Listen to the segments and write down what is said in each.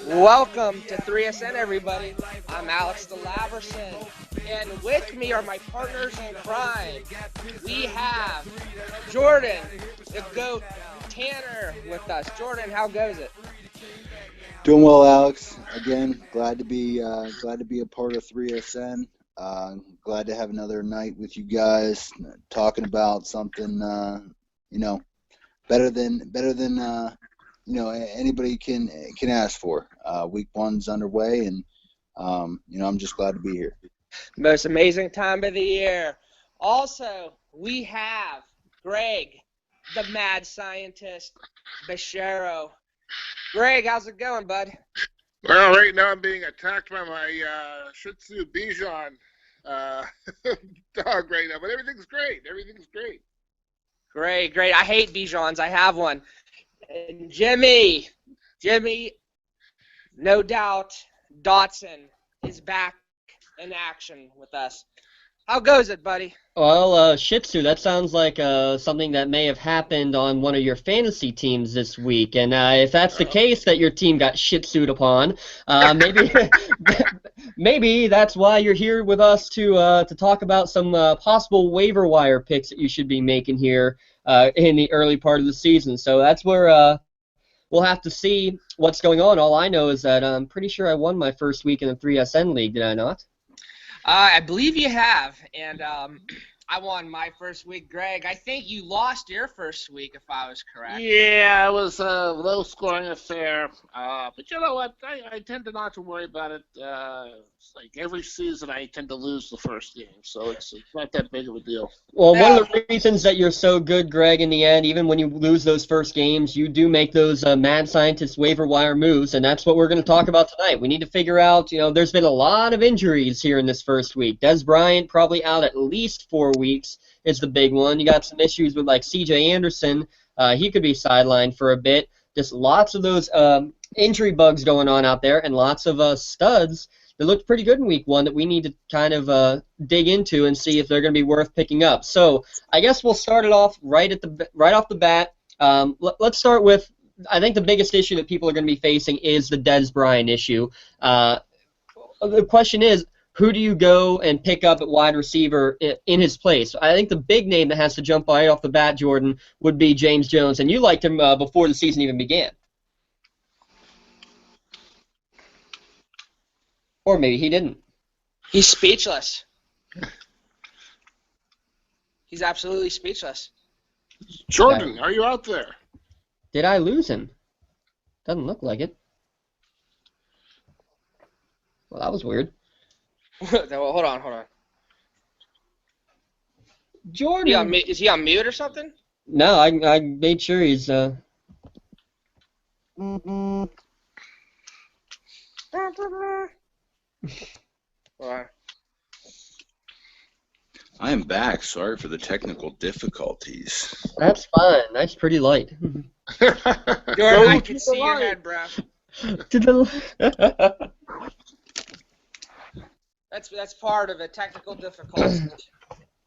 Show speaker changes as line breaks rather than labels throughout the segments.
Welcome to 3SN, everybody. I'm Alex DeLaverson, and with me are my partners in crime. We have Jordan, the GOAT, Tanner with us. Jordan, how goes it?
Doing well, Alex. Again, glad to be a part of 3SN. Glad to have another night with you guys, talking about something better than anybody can ask for. Week one's underway, and I'm just glad to be here.
Most amazing time of the year. Also, we have Greg, the mad scientist, Bashero. Greg, how's it going, bud?
Well, right now I'm being attacked by my Shih Tzu Bichon dog right now, but everything's great.
Great. I hate Bichons. I have one. And Jimmy, no doubt, Dotson is back in action with us. How goes it, buddy?
Well, Shih Tzu, that sounds like something that may have happened on one of your fantasy teams this week. And if that's the case, that your team got Shih Tzu'd upon, maybe that's why you're here with us to talk about some possible waiver wire picks that you should be making here in the early part of the season. So that's where we'll have to see what's going on. All I know is that I'm pretty sure I won my first week in the 3SN League, did I not?
I believe you have, and I won my first week. Greg, I think you lost your first week, if I was correct.
Yeah, it was a low-scoring affair, but you know what? I tend to not to worry about it. It's like every season I tend to lose the first game, so it's not that big of a deal.
Well, one of the reasons that you're so good, Greg, in the end, even when you lose those first games, you do make those mad scientist waiver wire moves, and that's what we're going to talk about tonight. We need to figure out, there's been a lot of injuries here in this first week. Des Bryant probably out at least 4 weeks is the big one. You got some issues with like C.J. Anderson. He could be sidelined for a bit. Just lots of those injury bugs going on out there, and lots of studs that looked pretty good in week one that we need to kind of dig into and see if they're going to be worth picking up. So I guess we'll start it off right off the bat. Let's start with, I think the biggest issue that people are going to be facing is the Des Bryant issue. The question is, who do you go and pick up at wide receiver in his place? I think the big name that has to jump right off the bat, Jordan, would be James Jones, and you liked him before the season even began. Or maybe he didn't.
He's speechless. He's absolutely speechless.
Jordan, are you out there?
Did I lose him? Doesn't look like it. Well, that was weird.
Hold on.
Jordan.
Is he on mute or something?
No, I made sure he's.
I am back. Sorry for the technical difficulties.
That's fine. That's pretty light.
Jordan, I can see your head, bro. That's part of it, technical difficulties.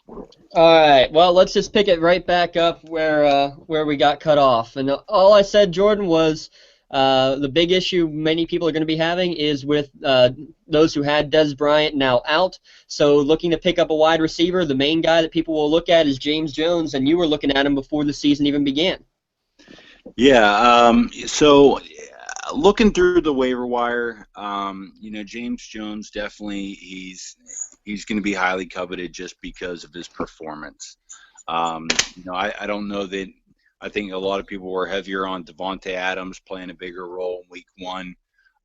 All right. Well, let's just pick it right back up where we got cut off. And all I said, Jordan, was the big issue many people are going to be having is with those who had Des Bryant now out. So looking to pick up a wide receiver, the main guy that people will look at is James Jones, and you were looking at him before the season even began.
Yeah. So looking through the waiver wire, James Jones definitely he's going to be highly coveted just because of his performance. I don't know that. I think a lot of people were heavier on Devontae Adams playing a bigger role in week one.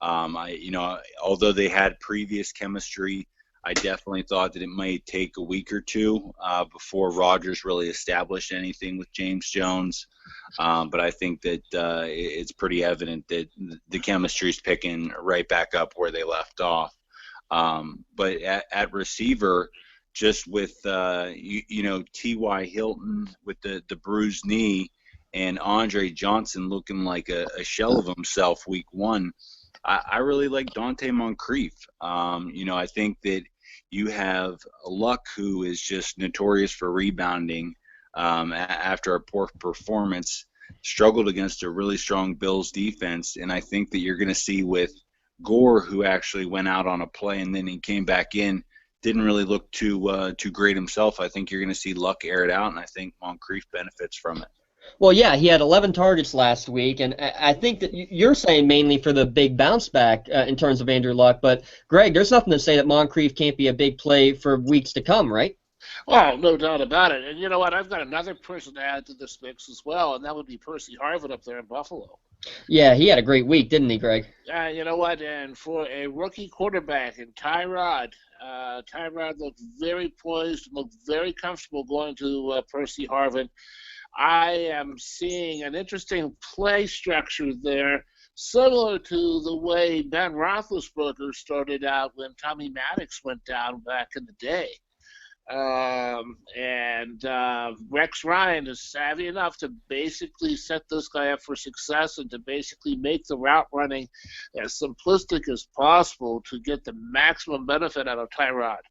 Although they had previous chemistry, I definitely thought that it might take a week or two before Rodgers really established anything with James Jones. But I think that it's pretty evident that the chemistry is picking right back up where they left off. But at receiver, just with T.Y. Hilton with the bruised knee and Andre Johnson looking like a shell of himself week one, I really like Dante Moncrief. I think that You have Luck, who is just notorious for rebounding after a poor performance, struggled against a really strong Bills defense. And I think that you're going to see with Gore, who actually went out on a play and then he came back in, didn't really look too great himself. I think you're going to see Luck air it out, and I think Moncrief benefits from it.
Well, yeah, he had 11 targets last week, and I think that you're saying mainly for the big bounce back in terms of Andrew Luck. But, Greg, there's nothing to say that Moncrief can't be a big play for weeks to come, right?
Well, no doubt about it. And you know what? I've got another person to add to this mix as well, and that would be Percy Harvin up there in Buffalo.
Yeah, he had a great week, didn't he, Greg?
You know what? And for a rookie quarterback in Tyrod looked very poised, looked very comfortable going to Percy Harvin. I am seeing an interesting play structure there, similar to the way Ben Roethlisberger started out when Tommy Maddox went down back in the day. Rex Ryan is savvy enough to basically set this guy up for success and to basically make the route running as simplistic as possible to get the maximum benefit out of Tyrod.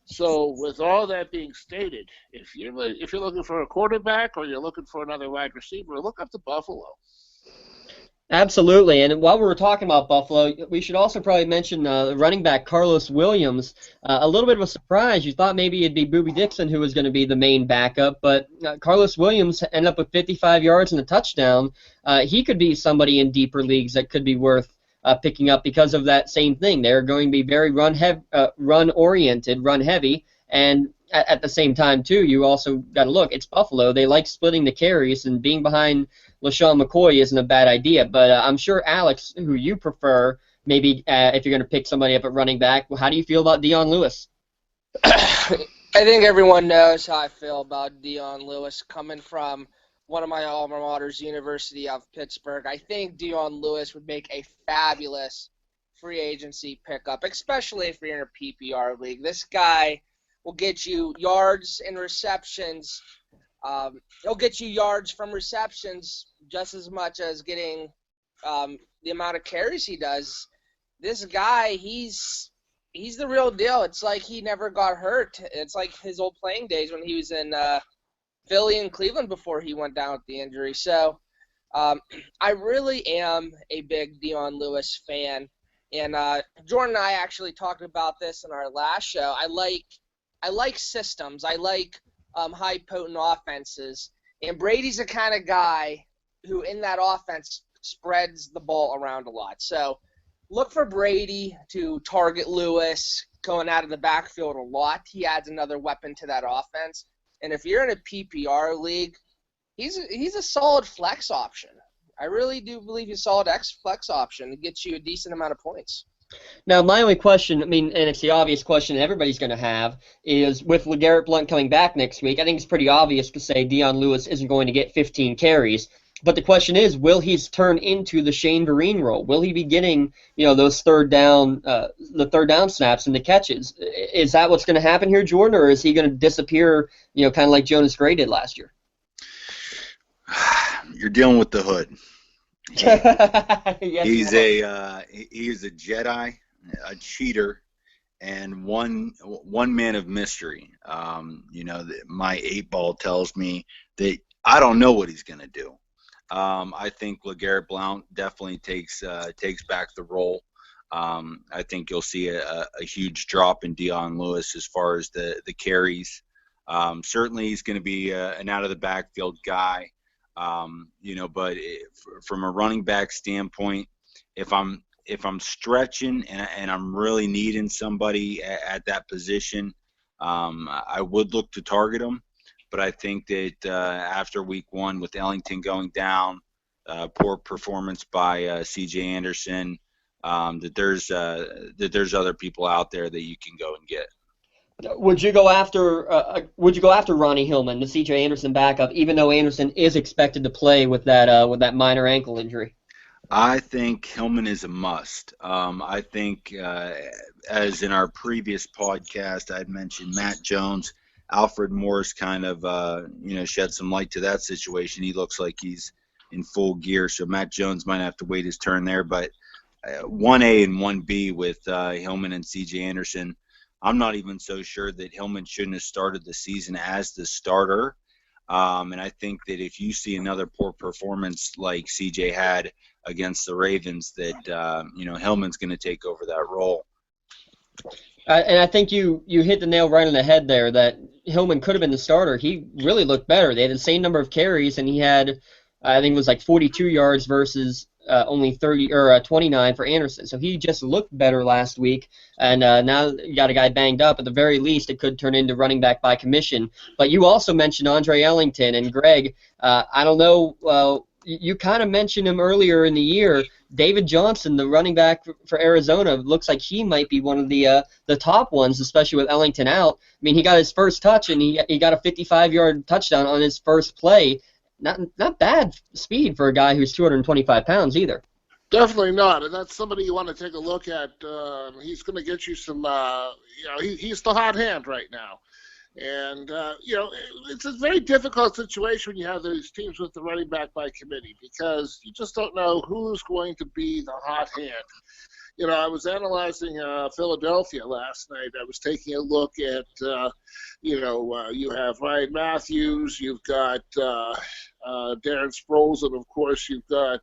So with all that being stated, if you're looking for a quarterback or you're looking for another wide receiver, look up to Buffalo.
Absolutely, and while we were talking about Buffalo, we should also probably mention running back Carlos Williams. A little bit of a surprise. You thought maybe it'd be Booby Dixon who was going to be the main backup, but Carlos Williams ended up with 55 yards and a touchdown. He could be somebody in deeper leagues that could be worth picking up because of that same thing. They're going to be very run-oriented, run-heavy, and at the same time, too, you also got to look, it's Buffalo. They like splitting the carries, and being behind LaShawn McCoy isn't a bad idea. But I'm sure, Alex, who you prefer, maybe if you're going to pick somebody up at running back, how do you feel about Dion Lewis?
I think everyone knows how I feel about Dion Lewis coming from one of my alma maters, University of Pittsburgh. I think Dion Lewis would make a fabulous free agency pickup, especially if you're in a PPR league. This guy will get you yards and receptions. He'll get you yards from receptions just as much as getting the amount of carries he does. This guy, he's the real deal. It's like he never got hurt. It's like his old playing days when he was in Philly and Cleveland before he went down with the injury. So I really am a big Dion Lewis fan. And Jordan and I actually talked about this in our last show. I like systems. I like high potent offenses. And Brady's the kind of guy who in that offense spreads the ball around a lot. So look for Brady to target Lewis going out of the backfield a lot. He adds another weapon to that offense. And if you're in a PPR league, he's a solid flex option. I really do believe he's a solid flex option to get you a decent amount of points.
Now, my only question, and it's the obvious question everybody's going to have, is with LeGarrette Blount coming back next week, I think it's pretty obvious to say Dion Lewis isn't going to get 15 carries. But the question is, will he turn into the Shane Vereen role? Will he be getting, those third down snaps and the catches? Is that what's going to happen here, Jordan, or is he going to disappear, kind of like Jonas Gray did last year?
You're dealing with the hood.
Yes,
he's a Jedi, a cheater, and one man of mystery. My 8-ball tells me that I don't know what he's going to do. I think LeGarrette Blount definitely takes back the role. I think you'll see a huge drop in Dion Lewis as far as the carries. Certainly he's going to be an out of the backfield guy. But from a running back standpoint, if I'm stretching and I'm really needing somebody at that position, I would look to target him. But I think that after week 1 with Ellington going down, poor performance by C.J. Anderson, that there's other people out there that you can go and get.
Would you go after Ronnie Hillman, the C.J. Anderson backup, even though Anderson is expected to play with that minor ankle injury?
I think Hillman is a must. I think, as in our previous podcast, I'd mentioned Matt Jones. Alfred Morris kind of shed some light to that situation. He looks like he's in full gear, so Matt Jones might have to wait his turn there. But 1A and 1B with Hillman and C.J. Anderson, I'm not even so sure that Hillman shouldn't have started the season as the starter. And I think that if you see another poor performance like CJ had against the Ravens, that Hillman's going to take over that role.
And I think you hit the nail right on the head there that Hillman could have been the starter. He really looked better. They had the same number of carries, and he had, I think it was like 42 yards versus only 30 or 29 for Anderson. So he just looked better last week, and now you got a guy banged up. At the very least, it could turn into running back by commission. But you also mentioned Andre Ellington, and Greg, I don't know, you kind of mentioned him earlier in the year. David Johnson, the running back for Arizona, looks like he might be one of the top ones, especially with Ellington out. I mean, he got his first touch, and he got a 55-yard touchdown on his first play. Not bad speed for a guy who's 225 pounds either.
Definitely not, and that's somebody you want to take a look at. He's going to get you some, he's the hot hand right now. And, it's a very difficult situation when you have these teams with the running back by committee because you just don't know who's going to be the hot hand. I was analyzing Philadelphia last night. I was taking a look at, you have Ryan Matthews, you've got Darren Sproles, and, of course, you've got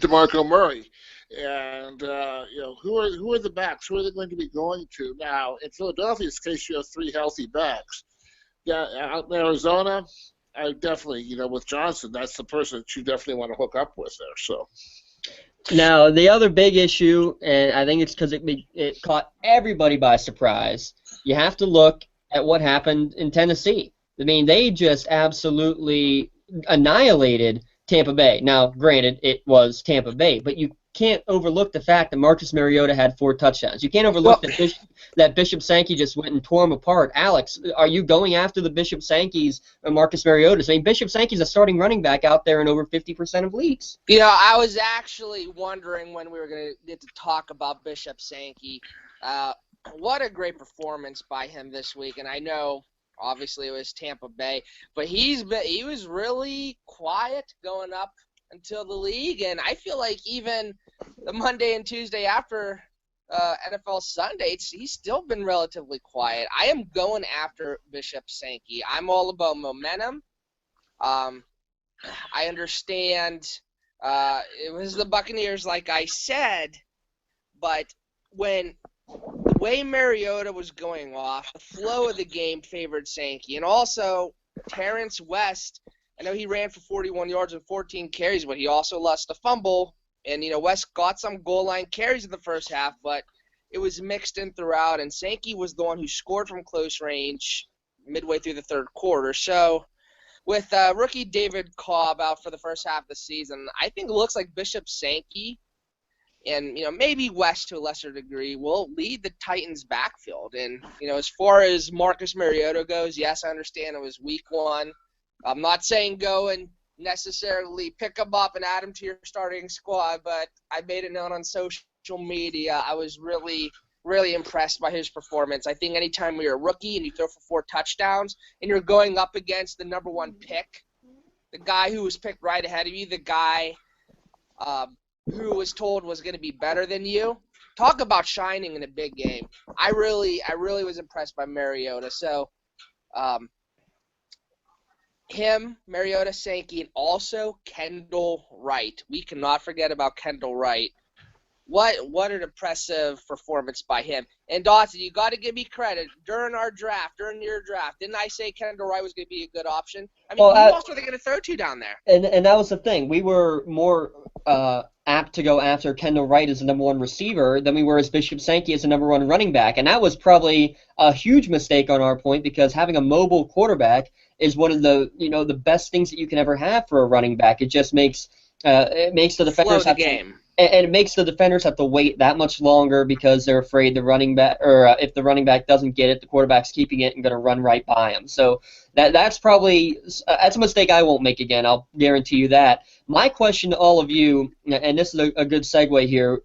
DeMarco Murray. And, who are the backs? Who are they going to be going to? Now, in Philadelphia's case, you have three healthy backs. Yeah, out in Arizona, I definitely, with Johnson, that's the person that you definitely want to hook up with there. So.
Now, the other big issue, and I think it's because it caught everybody by surprise, you have to look at what happened in Tennessee. I mean, they just absolutely annihilated Tampa Bay. Now, granted, it was Tampa Bay, but you can't overlook the fact that Marcus Mariota had 4 touchdowns. You can't overlook that Bishop Sankey just went and tore him apart. Alex, are you going after the Bishop Sankeys or Marcus Mariotas? I mean, Bishop Sankey's a starting running back out there in over 50% of leagues.
I was actually wondering when we were going to get to talk about Bishop Sankey. What a great performance by him this week, and I know obviously it was Tampa Bay, but he was really quiet going up until the league, and I feel like even the Monday and Tuesday after NFL Sunday, he's still been relatively quiet. I am going after Bishop Sankey. I'm all about momentum. I understand it was the Buccaneers, like I said, but when the way Mariota was going off, the flow of the game favored Sankey, and also Terrence West. I know he ran for 41 yards and 14 carries, but he also lost a fumble. And, West got some goal line carries in the first half, but it was mixed in throughout. And Sankey was the one who scored from close range midway through the third quarter. So with rookie David Cobb out for the first half of the season, I think it looks like Bishop Sankey and, maybe West to a lesser degree will lead the Titans' backfield. And, as far as Marcus Mariota goes, yes, I understand it was week 1. I'm not saying go and necessarily pick him up and add him to your starting squad, but I made it known on social media I was really, really impressed by his performance. I think anytime you're a rookie and you throw for 4 touchdowns and you're going up against the number 1 pick, the guy who was picked right ahead of you, the guy who was told was going to be better than you, talk about shining in a big game. I really was impressed by Mariota. So, him, Mariota, Sankey, and also Kendall Wright. We cannot forget about Kendall Wright. What an impressive performance by him. And Dawson, you got to give me credit. During your draft, didn't I say Kendall Wright was going to be a good option? I mean, who else are they going to throw to down there?
And that was the thing. We were more apt to go after Kendall Wright as the number 1 receiver than we were as Bishop Sankey as the number 1 running back. And that was probably a huge mistake on our point because having a mobile quarterback is one of the the best things that you can ever have for a running back. It just makes the defenders have game. And it makes the defenders have to wait that much longer because they're afraid the running back, or if the running back doesn't get it, the quarterback's keeping it and going to run right by him. So that's a mistake I won't make again. I'll guarantee you that. My question to all of you, and this is a good segue here,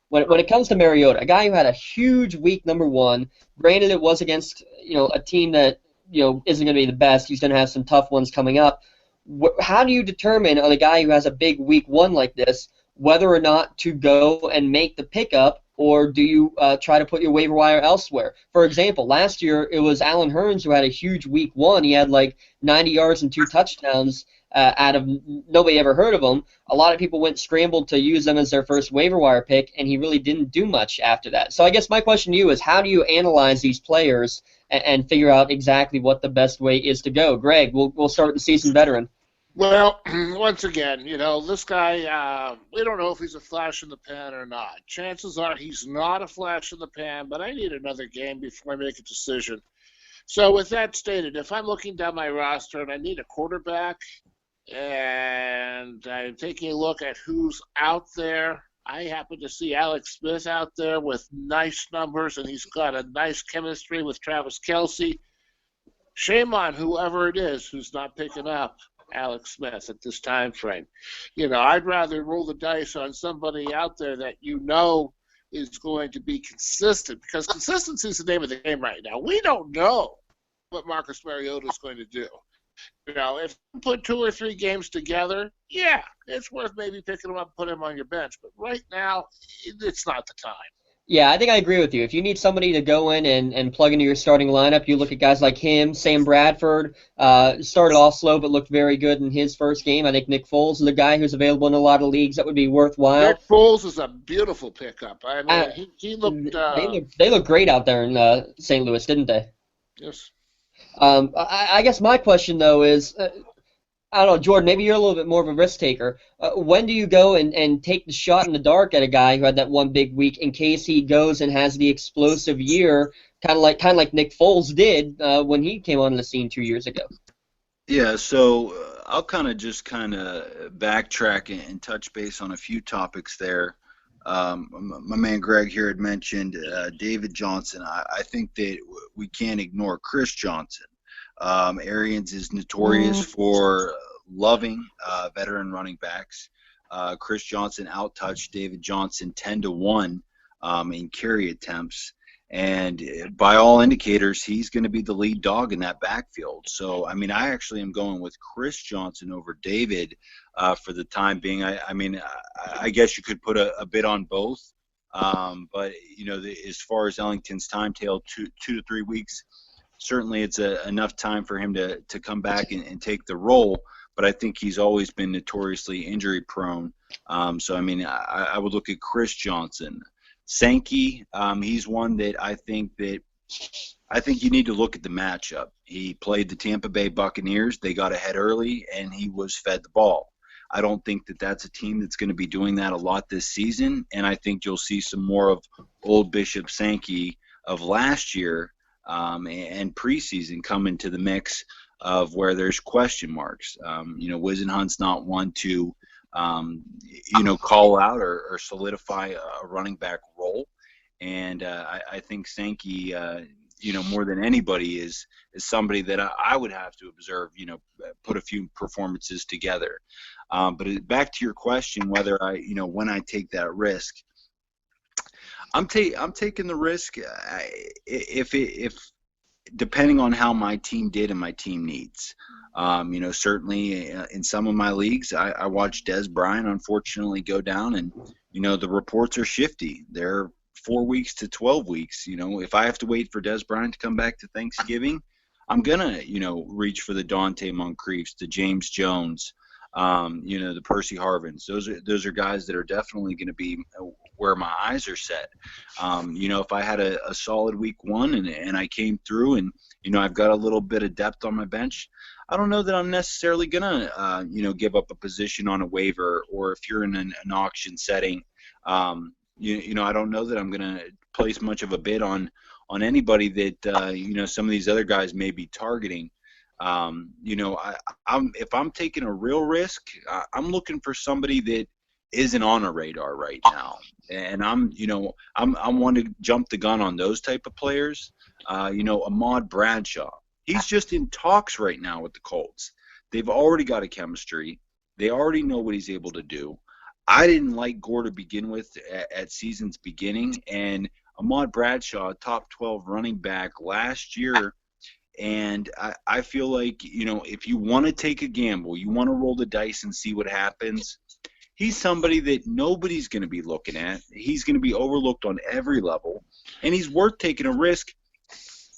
when it comes to Mariota, a guy who had a huge week number 1, granted it was against a team that isn't going to be the best. He's going to have some tough ones coming up. How do you determine on a guy who has a big week 1 like this whether or not to go and make the pickup or do you try to put your waiver wire elsewhere? For example, last year it was Allen Hurns who had a huge week one. He had like 90 yards and 2 touchdowns out of nobody ever heard of him. A lot of people went scrambled to use them as their first waiver wire pick, and he really didn't do much after that. So I guess my question to you is, how do you analyze these players and figure out exactly what the best way is to go? Greg, we'll start with the seasoned veteran.
Well, once again, this guy, we don't know if he's a flash in the pan or not. Chances are he's not a flash in the pan, but I need another game before I make a decision. So with that stated, if I'm looking down my roster and I need a quarterback and I'm taking a look at who's out there, I happen to see Alex Smith out there with nice numbers, and he's got a nice chemistry with Travis Kelce. Shame on whoever it is who's not picking up Alex Smith at this time frame. I'd rather roll the dice on somebody out there that is going to be consistent, because consistency is the name of the game right now. We don't know what Marcus Mariota is going to do. If you put 2 or 3 games together, yeah, it's worth maybe picking him up and putting him on your bench. But right now, it's not the time.
Yeah, I think I agree with you. If you need somebody to go in and plug into your starting lineup, you look at guys like him. Sam Bradford started off slow but looked very good in his first game. I think Nick Foles is a guy who's available in a lot of leagues that would be worthwhile.
Nick Foles is a beautiful pickup. I mean, he looked...
They looked great out there in St. Louis, didn't they?
Yes.
I guess my question, though, is... I don't know, Jordan, maybe you're a little bit more of a risk taker. When do you go and take the shot in the dark at a guy who had that one big week in case he goes and has the explosive year, kind of like Nick Foles did when he came on the scene 2 years ago?
Yeah, so I'll kind of backtrack and touch base on a few topics there. My man Greg here had mentioned David Johnson. I think that we can't ignore Chris Johnson. Arians is notorious for loving veteran running backs. Chris Johnson outtouched David Johnson 10-1 in carry attempts, and by all indicators, he's going to be the lead dog in that backfield. So, I mean, I actually am going with Chris Johnson over David for the time being. I guess you could put a bid on both, but as far as Ellington's timetable, 2 to 3 weeks. Certainly it's enough time for him to come back and take the role, but I think he's always been notoriously injury prone. So, I mean, I would look at Chris Johnson. Sankey, he's one that I think you need to look at the matchup. He played the Tampa Bay Buccaneers. They got ahead early, and he was fed the ball. I don't think that's a team that's going to be doing that a lot this season, and I think you'll see some more of old Bishop Sankey of last year and preseason come into the mix of where there's question marks. Wisenhunt's not one to, call out or solidify a running back role. And I think Sankey, more than anybody is somebody that I would have to observe, put a few performances together. But back to your question, whether when I take that risk, I'm taking the risk if depending on how my team did and my team needs. Certainly in some of my leagues, I watched Des Bryant unfortunately go down, and the reports are shifty. They're 4 weeks to 12 weeks. If I have to wait for Des Bryant to come back to Thanksgiving, I'm gonna reach for the Dante Moncriefs, the James Jones, the Percy Harvins. Those are guys that are definitely going to be where my eyes are set. If I had a solid week one and I came through and I've got a little bit of depth on my bench, I don't know that I'm necessarily gonna give up a position on a waiver, or if you're in an auction setting, I don't know that I'm gonna place much of a bid on anybody that some of these other guys may be targeting. If I'm taking a real risk, I'm looking for somebody that isn't on a radar right now, and I'm one to jump the gun on those type of players. Ahmad Bradshaw, he's just in talks right now with the Colts. They've already got a chemistry. They already know what he's able to do. I didn't like Gore to begin with at season's beginning, and Ahmad Bradshaw, top 12 running back last year. And I feel like, if you want to take a gamble, you want to roll the dice and see what happens, he's somebody that nobody's going to be looking at. He's going to be overlooked on every level, and he's worth taking a risk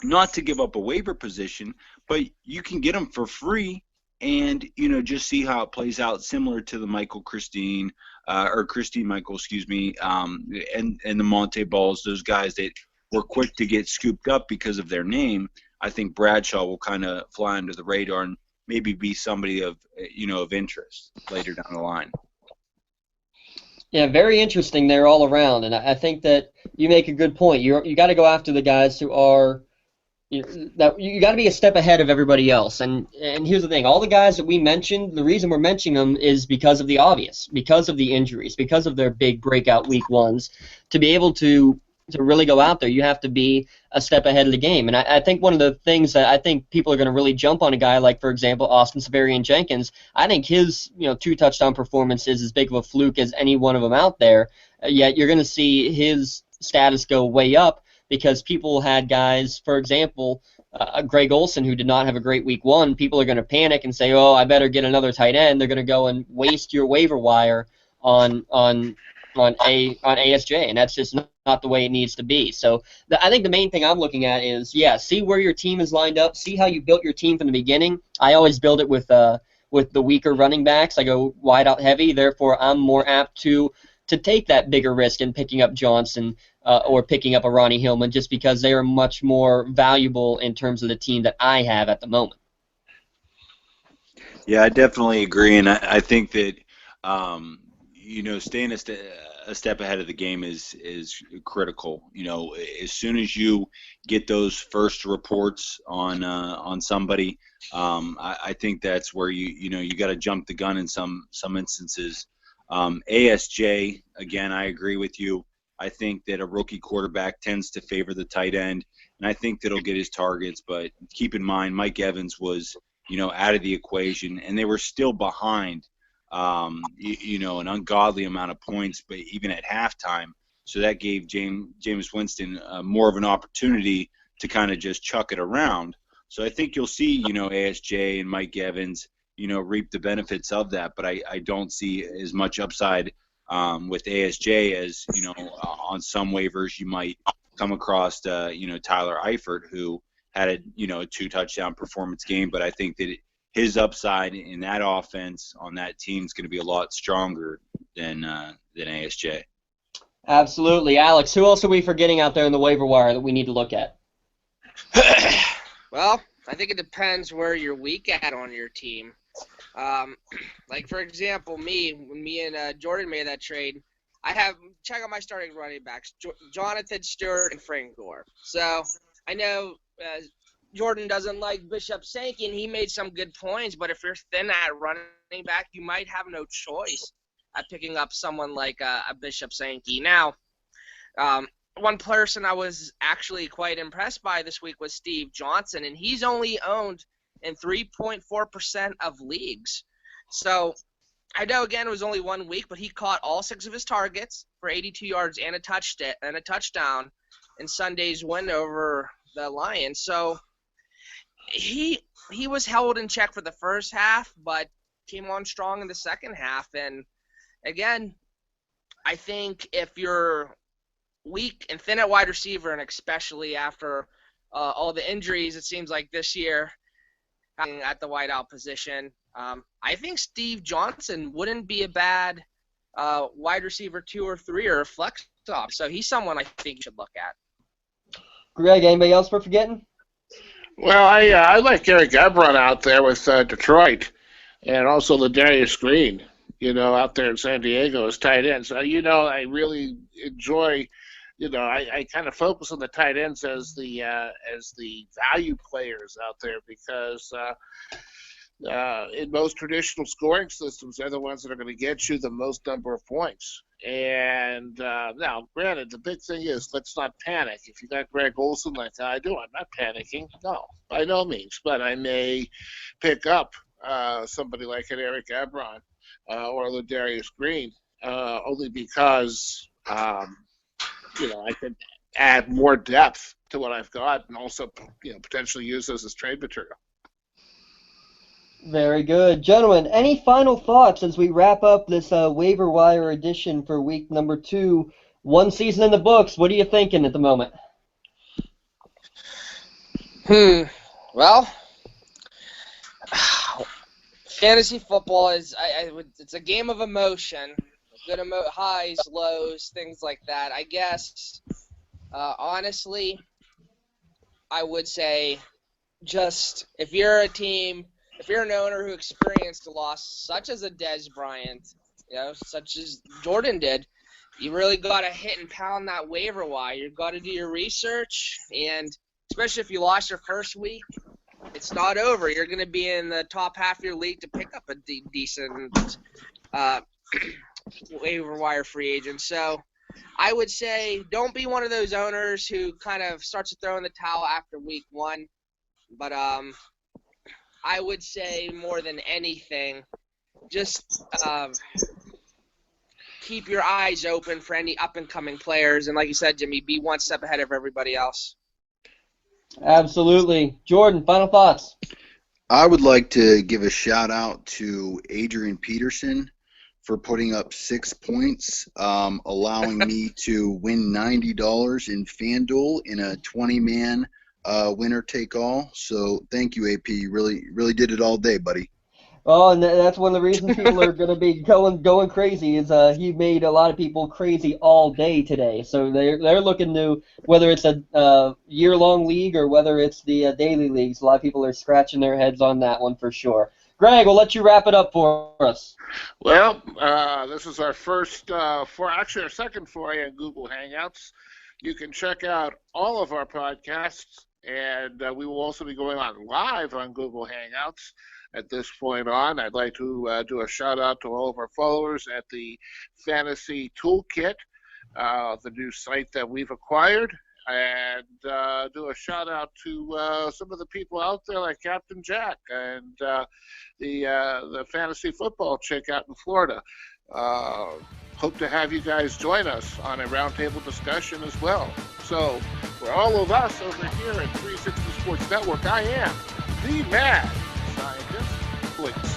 not to give up a waiver position, but you can get him for free and, just see how it plays out, similar to the Michael Christine, or Christine Michael, excuse me, and the Monte Balls, those guys that were quick to get scooped up because of their name. I think Bradshaw will kind of fly under the radar and maybe be somebody of interest later down the line.
Yeah, very interesting there all around, and I think that you make a good point. You got to go after the guys who are that you got to be a step ahead of everybody else. And here's the thing: all the guys that we mentioned, the reason we're mentioning them is because of the obvious, because of the injuries, because of their big breakout week ones. To be able to really go out there, you have to be a step ahead of the game. And I think one of the things that I think people are going to really jump on a guy like, for example, Austin Severian-Jenkins, I think his 2 touchdown performance is as big of a fluke as any one of them out there. Yet you're going to see his status go way up because people had guys, for example, Greg Olsen, who did not have a great week 1. People are going to panic and say, oh, I better get another tight end. They're going to go and waste your waiver wire on ASJ, and that's just not the way it needs to be. So I think the main thing I'm looking at is, see where your team is lined up, see how you built your team from the beginning. I always build it with the weaker running backs. I go wide out heavy, therefore I'm more apt to take that bigger risk in picking up Johnson or picking up a Ronnie Hillman, just because they are much more valuable in terms of the team that I have at the moment.
Yeah, I definitely agree, and I think that staying a step ahead of the game is critical. As soon as you get those first reports on somebody, I think that's where you got to jump the gun in some instances. ASJ, again, I agree with you. I think that a rookie quarterback tends to favor the tight end, and I think that he'll get his targets. But keep in mind, Mike Evans was out of the equation, and they were still behind. An ungodly amount of points, but even at halftime. So that gave Jameis Winston more of an opportunity to kind of just chuck it around. So I think you'll see, ASJ and Mike Evans, reap the benefits of that. But I don't see as much upside with ASJ as, on some waivers you might come across, Tyler Eifert, who had a 2-touchdown performance game. But I think that his upside in that offense on that team is going to be a lot stronger than ASJ.
Absolutely. Alex, who else are we forgetting out there in the waiver wire that we need to look at?
Well, I think it depends where you're weak at on your team. Like, for example, when me and Jordan made that trade, check out my starting running backs, Jonathan Stewart and Frank Gore. So I know Jordan doesn't like Bishop Sankey, and he made some good points, but if you're thin at running back, you might have no choice at picking up someone like a Bishop Sankey. Now, one person I was actually quite impressed by this week was Steve Johnson, and he's only owned in 3.4% of leagues. So I know, again, it was only 1 week, but he caught all 6 of his targets for 82 yards and a touchdown in Sunday's win over the Lions. So he was held in check for the first half, but came on strong in the second half. And again, I think if you're weak and thin at wide receiver, and especially after all the injuries, it seems like this year at the wideout position, I think Steve Johnson wouldn't be a bad wide receiver 2 or 3 or a flex top. So he's someone I think you should look at.
Greg, anybody else we're forgetting?
Well, I like Eric Ebron out there with Detroit, and also Ladarius Green, out there in San Diego as tight ends. I really enjoy, I kind of focus on the tight ends as the value players out there because in most traditional scoring systems, they're the ones that are going to get you the most number of points. And now, granted, the big thing is let's not panic. If you got Greg Olsen like I do, I'm not panicking. No, by no means. But I may pick up somebody like an Eric Ebron or Ladarius Green only because, I could add more depth to what I've got and also, potentially use those as trade material.
Very good. Gentlemen, any final thoughts as we wrap up this waiver wire edition for week number 2? One season in the books. What are you thinking at the moment?
Well, fantasy football it's a game of emotion. Good highs, lows, things like that. I guess, honestly, I would say just if you're an owner who experienced a loss such as a Dez Bryant, such as Jordan did, you really got to hit and pound that waiver wire. You've got to do your research, and especially if you lost your first week, it's not over. You're going to be in the top half of your league to pick up a decent waiver wire free agent. So I would say don't be one of those owners who kind of starts to throw in the towel after week 1. But I would say more than anything, just keep your eyes open for any up-and-coming players. And like you said, Jimmy, be one step ahead of everybody else.
Absolutely. Jordan, final thoughts?
I would like to give a shout-out to Adrian Peterson for putting up 6 points, allowing me to win $90 in FanDuel in a 20-man winner-take-all. So thank you, AP. You really did it all day, buddy.
Oh, and that's one of the reasons people are going to be going crazy is he made a lot of people crazy all day today. So they're looking to, whether it's a year-long league or whether it's the daily leagues, a lot of people are scratching their heads on that one for sure. Greg, we'll let you wrap it up for us.
Well, this is our our second foray in Google Hangouts. You can check out all of our podcasts, and we will also be going on live on Google Hangouts. At this point on, I'd like to do a shout out to all of our followers at the Fantasy Toolkit, the new site that we've acquired, and do a shout out to some of the people out there like Captain Jack and the fantasy football chick out in Florida. Hope to have you guys join us on a roundtable discussion as well. So, for all of us over here at 360 Sports Network, I am the Mad Scientist. Please.